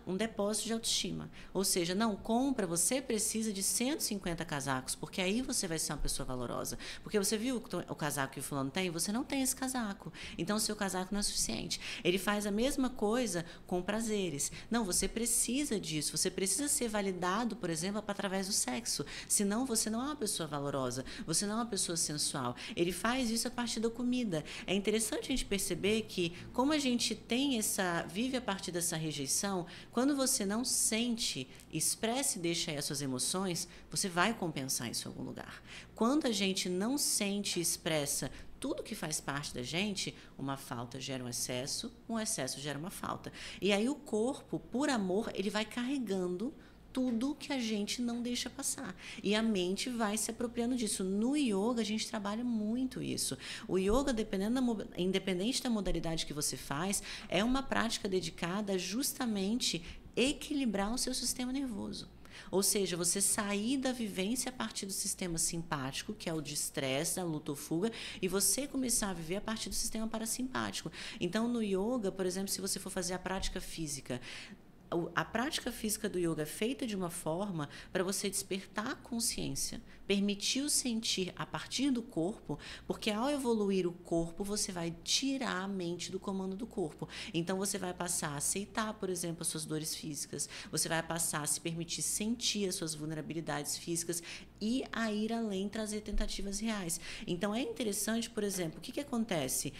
um depósito de autoestima. Ou seja, não, compra, você precisa de 150 casacos, porque aí você vai ser uma pessoa valorosa. Porque você viu o casaco que o fulano tem? Você não tem esse casaco. Então, o seu casaco não é suficiente. Ele faz a mesma coisa com prazeres. Não, você precisa disso. Você precisa ser validado, por exemplo, através do sexo. Senão, você não é uma pessoa valorosa. Você não é uma pessoa sensual. Ele faz isso a partir da comida. É interessante a gente perceber que, como a gente vive a partir dessa rejeição, quando você não sente, expressa e deixa aí as suas emoções, você vai compensar isso em algum lugar. Quando a gente não sente e expressa tudo que faz parte da gente, uma falta gera um excesso gera uma falta. E aí o corpo, por amor, ele vai carregando tudo que a gente não deixa passar. E a mente vai se apropriando disso. No yoga, a gente trabalha muito isso. O yoga, independente da modalidade que você faz, é uma prática dedicada a justamente equilibrar o seu sistema nervoso. Ou seja, você sair da vivência a partir do sistema simpático, que é o de estresse, da luta ou fuga, e você começar a viver a partir do sistema parasimpático. Então, no yoga, por exemplo, se você for fazer a prática física, a prática física do yoga é feita de uma forma para você despertar a consciência, permitir o sentir a partir do corpo, porque ao evoluir o corpo, você vai tirar a mente do comando do corpo. Então, você vai passar a aceitar, por exemplo, as suas dores físicas, você vai passar a se permitir sentir as suas vulnerabilidades físicas e a ir além, trazer tentativas reais. Então, é interessante, por exemplo, o que acontece?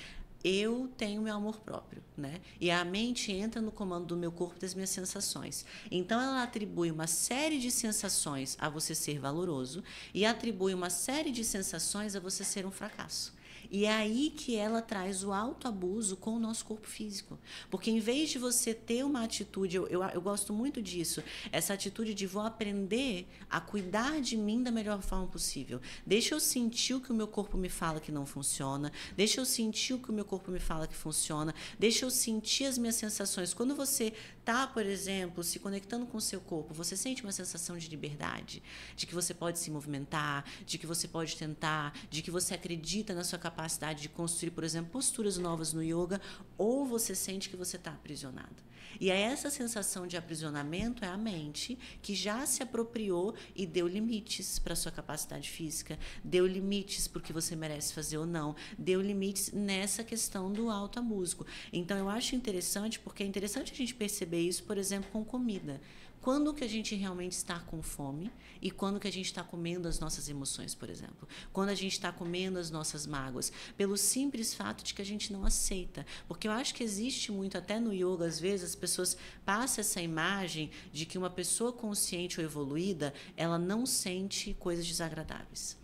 Eu tenho meu amor próprio, né? E a mente entra no comando do meu corpo, das minhas sensações. Então, ela atribui uma série de sensações a você ser valoroso e atribui uma série de sensações a você ser um fracasso. E é aí que ela traz o autoabuso com o nosso corpo físico. Porque em vez de você ter uma atitude, eu gosto muito disso, essa atitude de vou aprender a cuidar de mim da melhor forma possível. Deixa eu sentir o que o meu corpo me fala que não funciona, deixa eu sentir o que o meu corpo me fala que funciona, deixa eu sentir as minhas sensações. Quando você está, por exemplo, se conectando com o seu corpo, você sente uma sensação de liberdade, de que você pode se movimentar, de que você pode tentar, de que você acredita na sua capacidade capacidade de construir, por exemplo, posturas novas no yoga, ou você sente que você está aprisionado. E essa sensação de aprisionamento é a mente que já se apropriou e deu limites para a sua capacidade física, deu limites para o que você merece fazer ou não, deu limites nessa questão do alto músico. Então, eu acho interessante, porque é interessante a gente perceber isso, por exemplo, com comida. Quando que a gente realmente está com fome e quando que a gente está comendo as nossas emoções, por exemplo. Quando a gente está comendo as nossas mágoas. Pelo simples fato de que a gente não aceita. Porque eu acho que existe muito, até no yoga, às vezes, as pessoas passam essa imagem de que uma pessoa consciente ou evoluída, ela não sente coisas desagradáveis.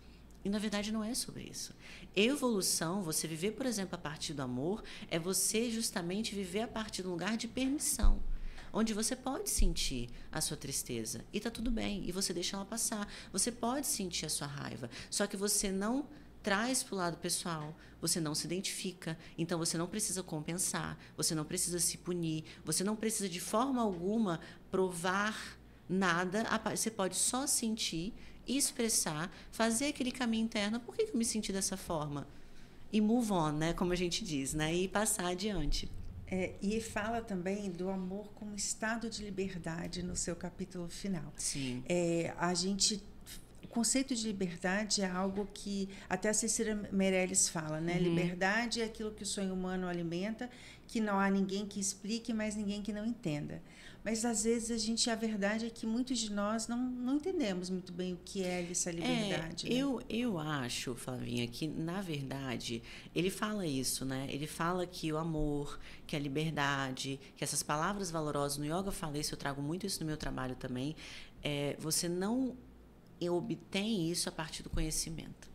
E, na verdade, não é sobre isso. Evolução, você viver, por exemplo, a partir do amor, é você justamente viver a partir de um lugar de permissão. Onde você pode sentir a sua tristeza e está tudo bem, e você deixa ela passar. Você pode sentir a sua raiva, só que você não traz para o lado pessoal, você não se identifica, então você não precisa compensar, você não precisa se punir, você não precisa de forma alguma provar nada, você pode só sentir, expressar, fazer aquele caminho interno. Por que eu me senti dessa forma? E move on, né, como a gente diz, né, e passar adiante. E fala também do amor como estado de liberdade no seu capítulo final. Sim. O conceito de liberdade é algo que até a Cecília Meirelles fala, né? Liberdade é aquilo que o sonho humano alimenta, que não há ninguém que explique, mas ninguém que não entenda. Mas, às vezes, a verdade é que muitos de nós não entendemos muito bem o que é essa liberdade. Né? Eu acho, Flavinha, que, na verdade, ele fala isso, né? Ele fala que o amor, que a liberdade, que essas palavras valorosas, no yoga eu falei isso, eu trago muito isso no meu trabalho também, você não obtém isso a partir do conhecimento.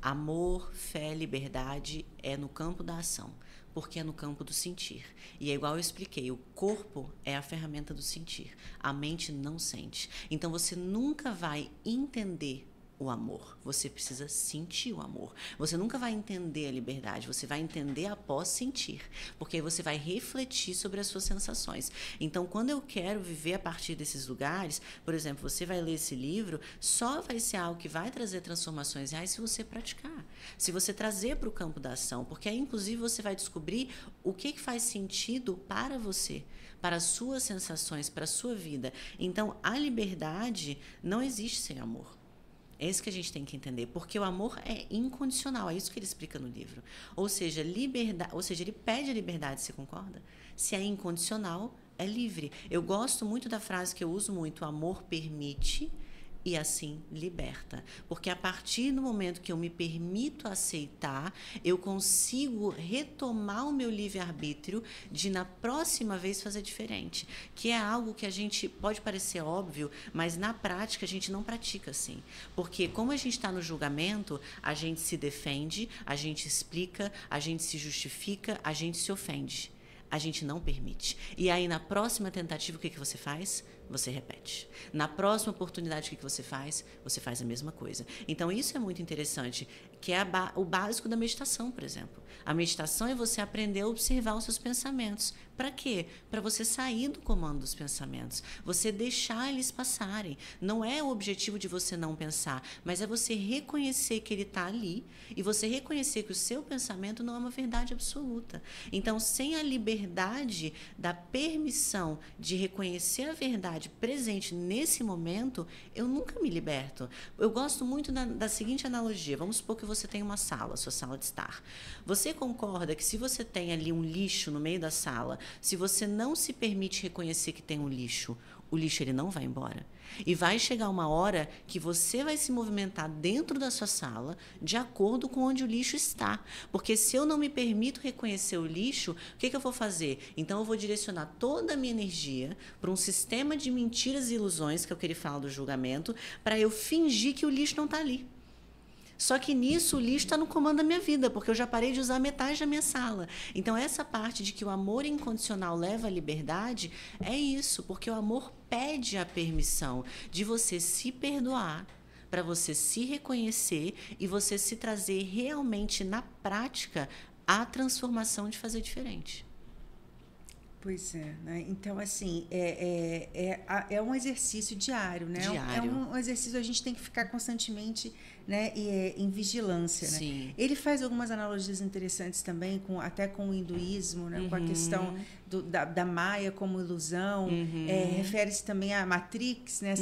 Amor, fé, liberdade é no campo da ação, porque é no campo do sentir. E é igual eu expliquei, o corpo é a ferramenta do sentir, a mente não sente. Então você nunca vai entender o amor, você precisa sentir o amor. Você nunca vai entender a liberdade, você vai entender após sentir, porque aí você vai refletir sobre as suas sensações. Então, quando eu quero viver a partir desses lugares, por exemplo, você vai ler esse livro, só vai ser algo que vai trazer transformações reais se você praticar, se você trazer para o campo da ação, porque aí, inclusive, você vai descobrir o que faz sentido para você, para as suas sensações, para a sua vida. Então, a liberdade não existe sem amor. É isso que a gente tem que entender, porque o amor é incondicional, é isso que ele explica no livro. Ou seja, ele pede a liberdade, você concorda? Se é incondicional, é livre. Eu gosto muito da frase que eu uso muito, o amor permite e assim liberta. Porque a partir do momento que eu me permito aceitar, eu consigo retomar o meu livre-arbítrio de na próxima vez fazer diferente. Que é algo que a gente pode parecer óbvio, mas na prática a gente não pratica assim. Porque como a gente está no julgamento, a gente se defende, a gente explica, a gente se justifica, a gente se ofende. A gente não permite. E aí, na próxima tentativa, o que você faz? Você repete. Na próxima oportunidade, o que você faz? Você faz a mesma coisa. Então, isso é muito interessante, que é o básico da meditação, por exemplo. A meditação é você aprender a observar os seus pensamentos. Para quê? Para você sair do comando dos pensamentos. Você deixar eles passarem. Não é o objetivo de você não pensar, mas é você reconhecer que ele está ali e você reconhecer que o seu pensamento não é uma verdade absoluta. Então, sem a liberdade da permissão de reconhecer a verdade presente nesse momento, eu nunca me liberto. Eu gosto muito da seguinte analogia. Vamos supor que você tem uma sala, sua sala de estar. Você concorda que se você tem ali um lixo no meio da sala, se você não se permite reconhecer que tem um lixo, o lixo ele não vai embora? E vai chegar uma hora que você vai se movimentar dentro da sua sala de acordo com onde o lixo está. Porque se eu não me permito reconhecer o lixo, o que eu vou fazer? Então eu vou direcionar toda a minha energia para um sistema de mentiras e ilusões, que é o que ele fala do julgamento, para eu fingir que o lixo não está ali. Só que nisso o lixo está no comando da minha vida, porque eu já parei de usar metade da minha sala. Então, essa parte de que o amor incondicional leva à liberdade é isso, porque o amor pede a permissão de você se perdoar, para você se reconhecer e você se trazer realmente na prática a transformação de fazer diferente. Pois é, né? Então, assim, é um exercício diário, né? Diário. É um exercício, a gente tem que ficar constantemente, né, em vigilância, né? Sim. Ele faz algumas analogias interessantes também, até com o hinduísmo, né? Com a questão da Maia como ilusão. Refere-se também à Matrix, né?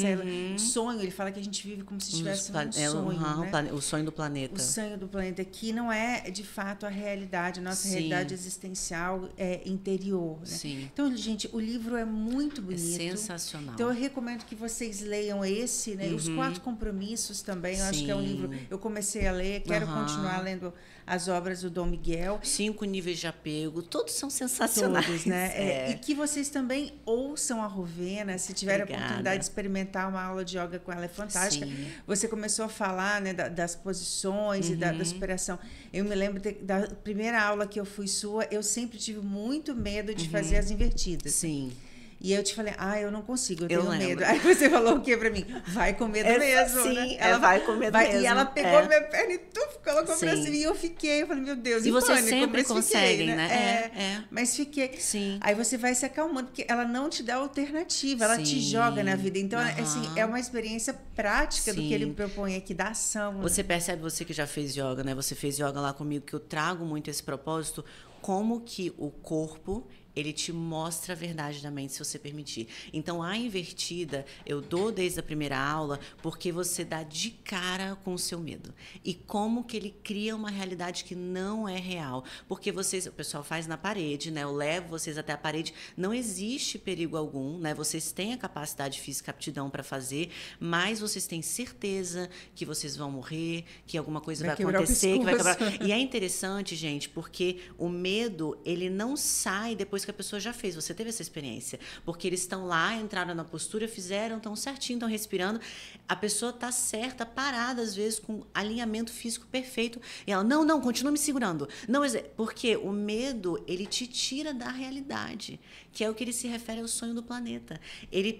Sonho, ele fala que a gente vive como se estivesse num sonho, né? O sonho do planeta. O sonho do planeta, que não é, de fato, a realidade. A nossa realidade existencial é interior, né? Sim. Então, gente, o livro é muito bonito. É sensacional. Então, eu recomendo que vocês leiam esse, né? E Os Quatro Compromissos também. Eu acho que é um livro... Eu comecei a ler, quero continuar lendo as obras do Dom Miguel. 5 níveis de apego, todos são sensacionais. Todos, né? E que vocês também ouçam a Rovena, se tiverem a oportunidade de experimentar uma aula de yoga com ela, é fantástica. Sim. Você começou a falar, né, das posições e da superação. Eu me lembro da primeira aula que eu fui sua, eu sempre tive muito medo de fazer as invertidas. Sim. E eu te falei, eu não consigo, eu tenho medo. Aí você falou o quê pra mim? Vai com medo mesmo, sim, né? Ela vai com medo mesmo. E ela pegou minha perna e colocou pra cima. E eu fiquei, eu falei, meu Deus, e vocês pânico, sempre conseguem, fiquei, né? Mas fiquei. Sim. Aí você vai se acalmando, porque ela não te dá alternativa, ela te joga na vida. Então, assim, é uma experiência prática do que ele propõe aqui, da ação. Você percebe, você que já fez yoga, né? Você fez yoga lá comigo, que eu trago muito esse propósito, como que o corpo... ele te mostra a verdade da mente, se você permitir. Então, a invertida, eu dou desde a primeira aula, porque você dá de cara com o seu medo. E como que ele cria uma realidade que não é real. Porque o pessoal faz na parede, né? Eu levo vocês até a parede. Não existe perigo algum, né? Vocês têm a capacidade física, aptidão para fazer, mas vocês têm certeza que vocês vão morrer, que alguma coisa vai acontecer, que vai quebrar. E é interessante, gente, porque o medo, ele não sai depois que a pessoa já fez. Você teve essa experiência. Porque eles estão lá, entraram na postura, fizeram, estão certinho, estão respirando. A pessoa está certa, parada, às vezes, com alinhamento físico perfeito. E ela, não, continua me segurando. Não, porque o medo, ele te tira da realidade, que é o que ele se refere ao sonho do planeta.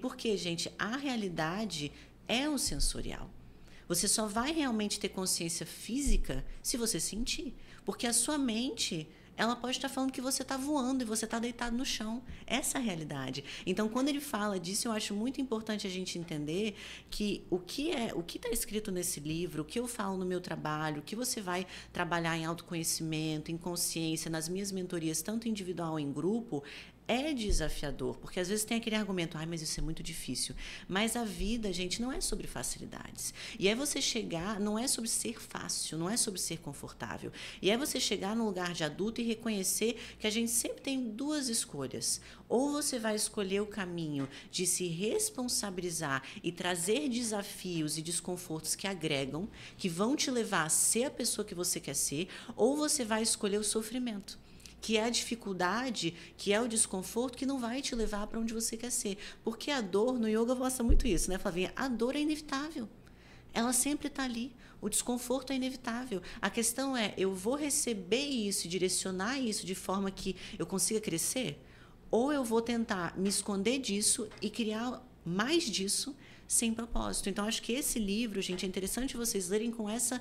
Porque, gente, a realidade é o sensorial. Você só vai realmente ter consciência física se você sentir. Porque a sua mente... ela pode estar falando que você está voando e você está deitado no chão. Essa é a realidade. Então, quando ele fala disso, eu acho muito importante a gente entender que o que está escrito nesse livro, o que eu falo no meu trabalho, o que você vai trabalhar em autoconhecimento, em consciência, nas minhas mentorias, tanto individual ou em grupo, é desafiador, porque às vezes tem aquele argumento, mas isso é muito difícil. Mas a vida, gente, não é sobre facilidades. E é você chegar, não é sobre ser fácil, não é sobre ser confortável. E é você chegar no lugar de adulto e reconhecer que a gente sempre tem duas escolhas. Ou você vai escolher o caminho de se responsabilizar e trazer desafios e desconfortos que agregam, que vão te levar a ser a pessoa que você quer ser, ou você vai escolher o sofrimento, que é a dificuldade, que é o desconforto, que não vai te levar para onde você quer ser. Porque a dor, no yoga mostra muito isso, né, Flavinha? A dor é inevitável. Ela sempre está ali. O desconforto é inevitável. A questão é, eu vou receber isso, direcionar isso de forma que eu consiga crescer? Ou eu vou tentar me esconder disso e criar mais disso sem propósito. Então, acho que esse livro, gente, é interessante vocês lerem com essa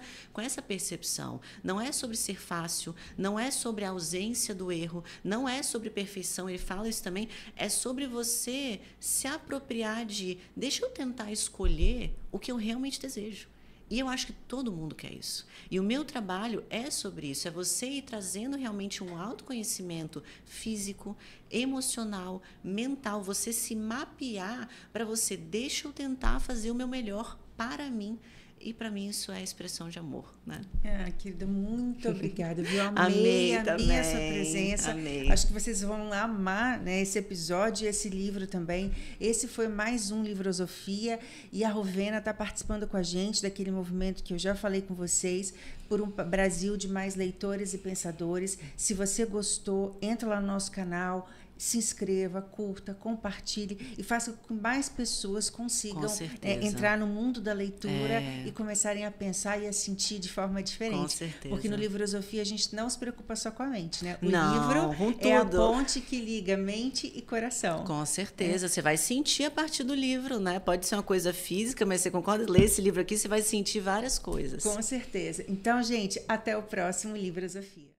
percepção. Não é sobre ser fácil, não é sobre a ausência do erro, não é sobre perfeição, ele fala isso também, é sobre você se apropriar deixa eu tentar escolher o que eu realmente desejo. E eu acho que todo mundo quer isso. E o meu trabalho é sobre isso, é você ir trazendo realmente um autoconhecimento físico, emocional, mental, você se mapear para você, deixa eu tentar fazer o meu melhor para mim. E para mim isso é expressão de amor, né? Querida, muito obrigada, viu? Amei a sua presença. Amei. Acho que vocês vão amar, né, esse episódio e esse livro também. Esse foi mais um Livrosofia e a Rovena está participando com a gente daquele movimento que eu já falei com vocês, por um Brasil de mais leitores e pensadores. Se você gostou, entra lá no nosso canal, se inscreva, curta, compartilhe e faça com que mais pessoas consigam entrar no mundo da leitura e começarem a pensar e a sentir de forma diferente. Com certeza. Porque no Livrosofia a gente não se preocupa só com a mente, né? O livro é a ponte que liga mente e coração. Com certeza. Você vai sentir a partir do livro, né? Pode ser uma coisa física, mas você concorda? Ler esse livro aqui, você vai sentir várias coisas. Com certeza. Então, gente, até o próximo Livrosofia.